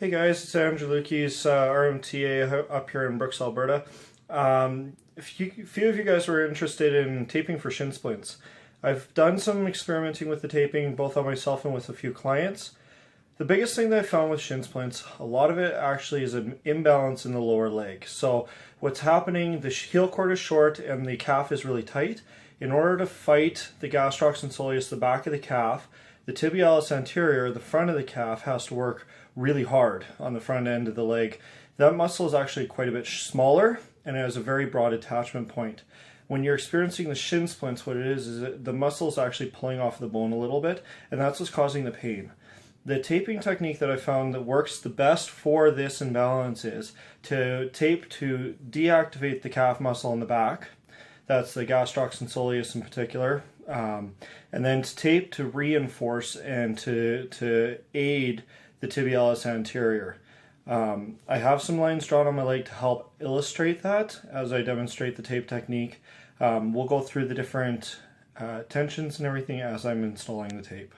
Hey guys, it's Andrew Lukey's RMTA up here in Brooks, Alberta. A few of you guys were interested in taping for shin splints. I've done some experimenting with the taping both on myself and with a few clients. The biggest thing that I found with shin splints, a lot of it actually is an imbalance in the lower leg. So what's happening, the heel cord is short and the calf is really tight. In order to fight the gastrocs and soleus, the back of the calf, the tibialis anterior, the front of the calf, has to work really hard on the front end of the leg. That muscle is actually quite a bit smaller and it has a very broad attachment point. When you're experiencing the shin splints, what it is that the muscle is actually pulling off the bone a little bit, and that's what's causing the pain. The taping technique that I found that works the best for this imbalance is to tape to deactivate the calf muscle in the back. That's the gastrocs and soleus in particular. And then to tape to reinforce and to aid the tibialis anterior. I have some lines drawn on my leg to help illustrate that as I demonstrate the tape technique. We'll go through the different tensions and everything as I'm installing the tape.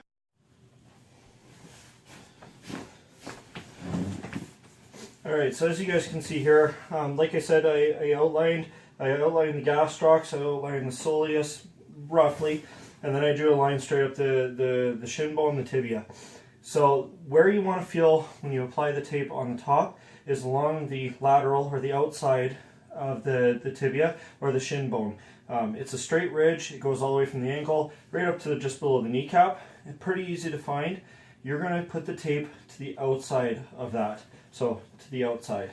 Alright, so as you guys can see here, like I said, I outlined the gastrocs, I outlined the soleus roughly, and then I drew a line straight up the shin bone, the tibia. So where you want to feel when you apply the tape on the top is along the lateral or the outside of the tibia or the shin bone. It's a straight ridge, it goes all the way from the ankle right up to just below the kneecap. It's pretty easy to find. You're going to put the tape to the outside of that, so to the outside.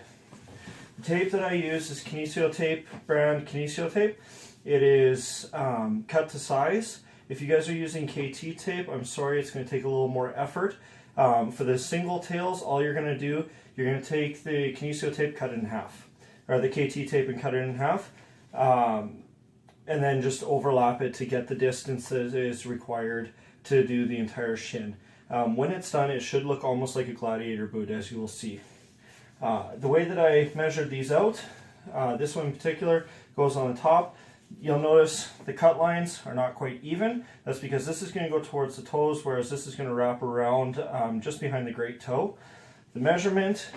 The tape that I use is Kinesio tape, brand Kinesio tape. It is cut to size. If you guys are using KT tape, I'm sorry, it's going to take a little more effort. For the single tails, all you're going to do, you're going to take the Kinesio tape, cut it in half, or the KT tape and cut it in half, and then just overlap it to get the distance that is required to do the entire shin. When it's done, it should look almost like a gladiator boot, as you will see. The way that I measured these out, this one in particular goes on the top. You'll notice the cut lines are not quite even. That's because this is going to go towards the toes, whereas this is going to wrap around just behind the great toe. The measurement,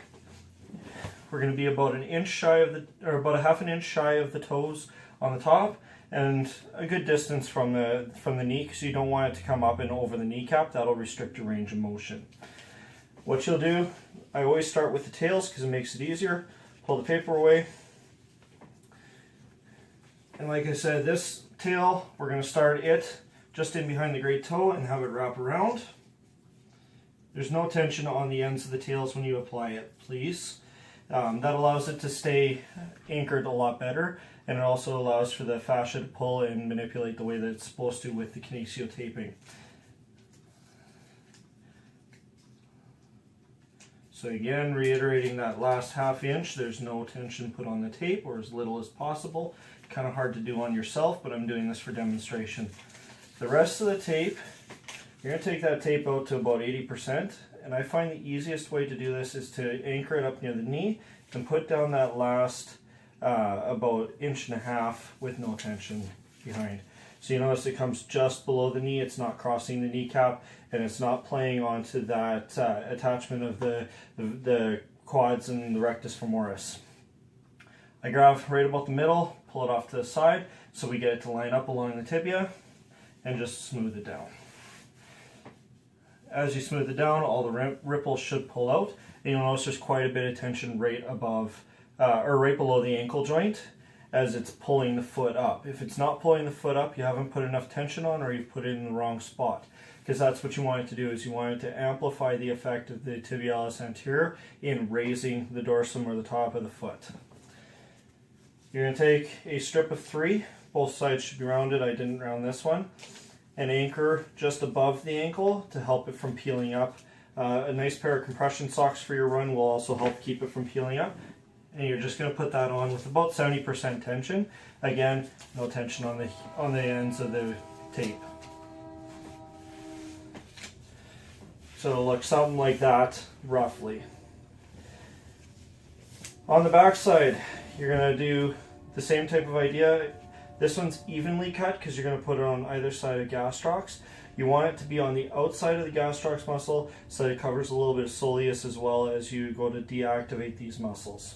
we're going to be about an inch shy of the, or about a half an inch shy of the toes on the top, and a good distance from the knee, because you don't want it to come up and over the kneecap. That'll restrict your range of motion. What you'll do, I always start with the tails because it makes it easier. Pull the paper away. And like I said, this tail, we're going to start it just in behind the great toe and have it wrap around. There's no tension on the ends of the tails when you apply it, please. That allows it to stay anchored a lot better, and it also allows for the fascia to pull and manipulate the way that it's supposed to with the Kinesio taping. So again, reiterating that last half inch, there's no tension put on the tape, or as little as possible. Kind of hard to do on yourself, but I'm doing this for demonstration. The rest of the tape, you're going to take that tape out to about 80%, and I find the easiest way to do this is to anchor it up near the knee and put down that last about inch and a half with no tension behind. So you notice it comes just below the knee, it's not crossing the kneecap, and it's not playing onto that attachment of the quads and the rectus femoris. I grab right about the middle, pull it off to the side, so we get it to line up along the tibia, and just smooth it down. As you smooth it down, all the ripples should pull out, and you'll notice there's quite a bit of tension right above, or right below the ankle joint, as it's pulling the foot up. If it's not pulling the foot up, you haven't put enough tension on, or you've put it in the wrong spot. Because that's what you want it to do, is you want it to amplify the effect of the tibialis anterior in raising the dorsum or the top of the foot. You're going to take a strip of 3, both sides should be rounded, I didn't round this one, and anchor just above the ankle to help it from peeling up. A nice pair of compression socks for your run will also help keep it from peeling up. And you're just going to put that on with about 70% tension. Again, no tension on the ends of the tape. So it'll look something like that, roughly. On the back side, you're going to do the same type of idea. This one's evenly cut because you're going to put it on either side of gastrocs. You want it to be on the outside of the gastroc muscle so that it covers a little bit of soleus as well as you go to deactivate these muscles.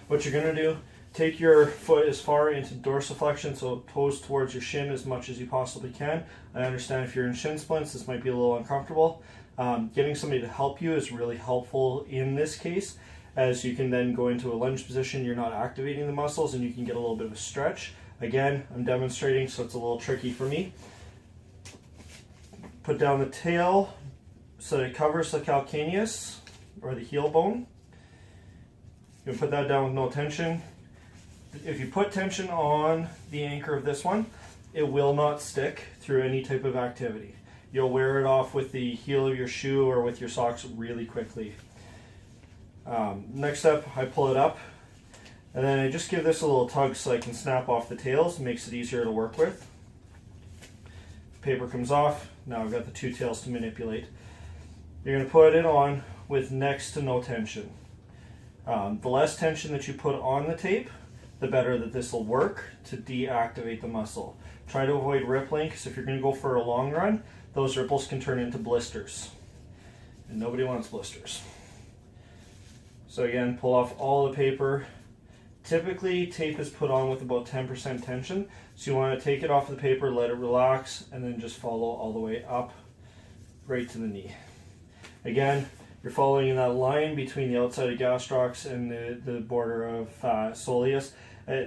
What you're going to do, take your foot as far into dorsiflexion, so toes towards your shin as much as you possibly can. I understand if you're in shin splints, this might be a little uncomfortable. Getting somebody to help you is really helpful in this case, as you can then go into a lunge position, you're not activating the muscles and you can get a little bit of a stretch. Again, I'm demonstrating, so it's a little tricky for me. Put down the tail so that it covers the calcaneus, or the heel bone. You can put that down with no tension. If you put tension on the anchor of this one, it will not stick through any type of activity. You'll wear it off with the heel of your shoe or with your socks really quickly. Next step, I pull it up, and then I just give this a little tug so I can snap off the tails. Makes it easier to work with. Paper comes off. Now I've got the two tails to manipulate. You're going to put it on with next to no tension. The less tension that you put on the tape, the better that this will work to deactivate the muscle. Try to avoid rippling, because if you're going to go for a long run, those ripples can turn into blisters. And nobody wants blisters. So again, pull off all the paper. Typically, tape is put on with about 10% tension. So you want to take it off the paper, let it relax, and then just follow all the way up, right to the knee. Again, you're following in that line between the outside of gastrocs and the border of soleus.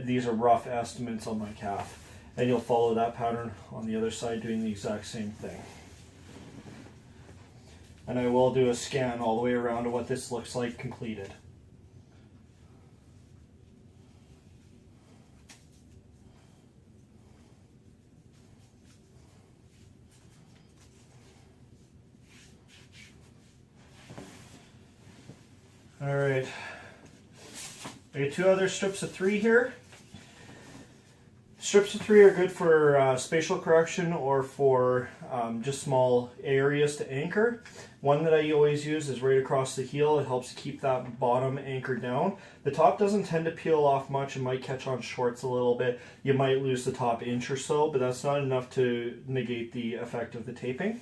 These are rough estimates on my calf. And you'll follow that pattern on the other side, doing the exact same thing. And I will do a scan all the way around to what this looks like completed. All right, I got two other strips of 3 here. Strips of 3 are good for spatial correction or for just small areas to anchor. One that I always use is right across the heel. It helps keep that bottom anchored down. The top doesn't tend to peel off much. It might catch on shorts a little bit. You might lose the top inch or so, but that's not enough to negate the effect of the taping.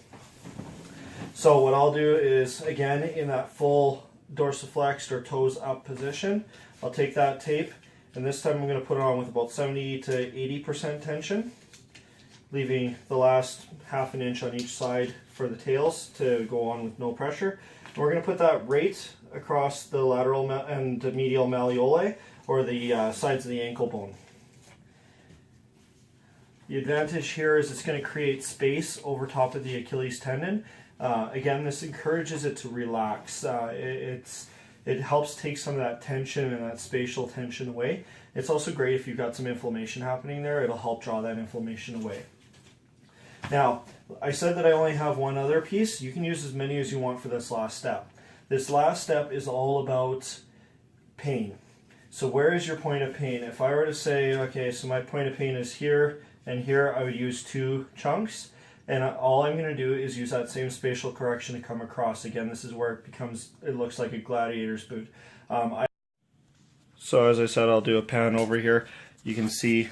So what I'll do is, again, in that full dorsiflexed or toes up position, I'll take that tape, and this time I'm going to put it on with about 70 to 80% tension, leaving the last ½ inch on each side for the tails to go on with no pressure. And we're going to put that right across the lateral and the medial malleoli, or the sides of the ankle bone. The advantage here is it's going to create space over top of the Achilles tendon. Again, this encourages it to relax. It helps take some of that tension and that spatial tension away. It's also great if you've got some inflammation happening there. It'll help draw that inflammation away. Now, I said that I only have one other piece. You can use as many as you want for this last step. This last step is all about pain. So where is your point of pain? If I were to say, okay, so my point of pain is here and here, I would use 2 chunks. And all I'm going to do is use that same spatial correction to come across. Again, this is where it looks like a gladiator's boot. So as I said, I'll do a pan over here. You can see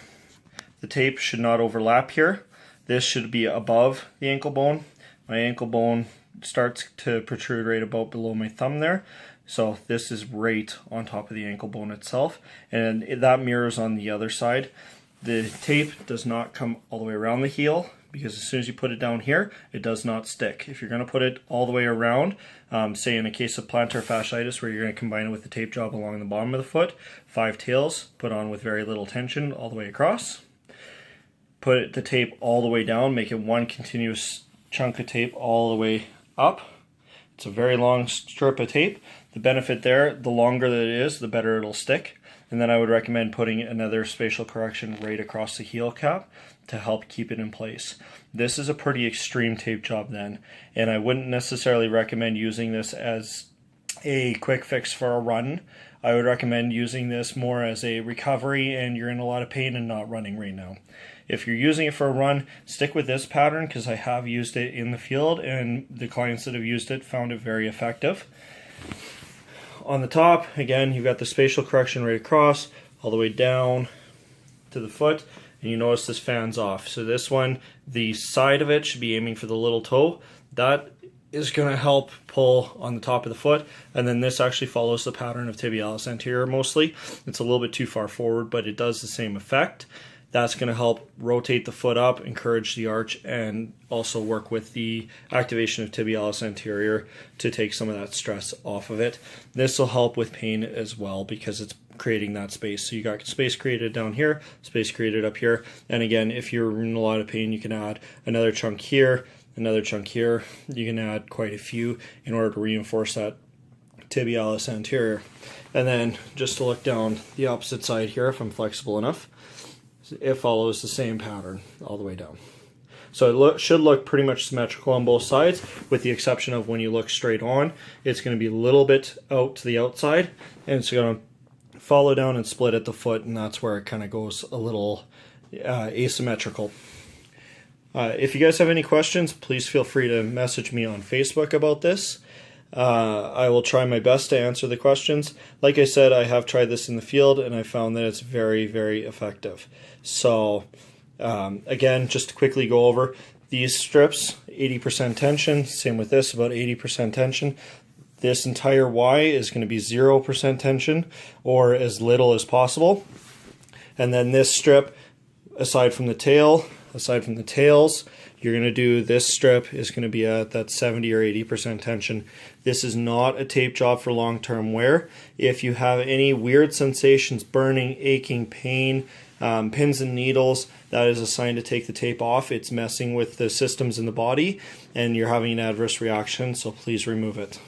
the tape should not overlap here. This should be above the ankle bone. My ankle bone starts to protrude right about below my thumb there. So this is right on top of the ankle bone itself. And that mirrors on the other side. The tape does not come all the way around the heel, because as soon as you put it down here, it does not stick. If you're going to put it all the way around, say in a case of plantar fasciitis where you're going to combine it with the tape job along the bottom of the foot, 5 tails, put on with very little tension all the way across. Put the tape all the way down, make it one continuous chunk of tape all the way up. It's a very long strip of tape. The benefit there, the longer that it is, the better it'll stick. And then I would recommend putting another spatial correction right across the heel cap to help keep it in place. This is a pretty extreme tape job then, and I wouldn't necessarily recommend using this as a quick fix for a run. I would recommend using this more as a recovery and you're in a lot of pain and not running right now. If you're using it for a run, stick with this pattern, because I have used it in the field and the clients that have used it found it very effective. On the top, again, you've got the spatial correction right across, all the way down to the foot. and you notice this fan's off. So this one, the side of it should be aiming for the little toe. That is going to help pull on the top of the foot, and then this actually follows the pattern of tibialis anterior mostly. It's a little bit too far forward, but it does the same effect. That's going to help rotate the foot up, encourage the arch, and also work with the activation of tibialis anterior to take some of that stress off of it. This will help with pain as well because it's creating that space. So you got space created down here, space created up here, and again, if you're in a lot of pain, you can add another chunk here, another chunk here. You can add quite a few in order to reinforce that tibialis anterior. And then just to look down the opposite side here, if I'm flexible enough, it follows the same pattern all the way down. So it should look pretty much symmetrical on both sides, with the exception of when you look straight on, it's going to be a little bit out to the outside, and it's going to follow down and split at the foot, and that's where it kind of goes a little asymmetrical. If you guys have any questions, please feel free to message me on Facebook about this. I will try my best to answer the questions. Like I said, I have tried this in the field, and I found that it's very, very effective. So again, just to quickly go over these strips, 80% tension, same with this, about 80% tension. This entire Y is going to be 0% tension, or as little as possible. And then this strip, aside from the tails, you're going to do this strip is going to be at that 70 or 80% tension. This is not a tape job for long-term wear. If you have any weird sensations, burning, aching, pain, pins and needles, that is a sign to take the tape off. It's messing with the systems in the body and you're having an adverse reaction, so please remove it.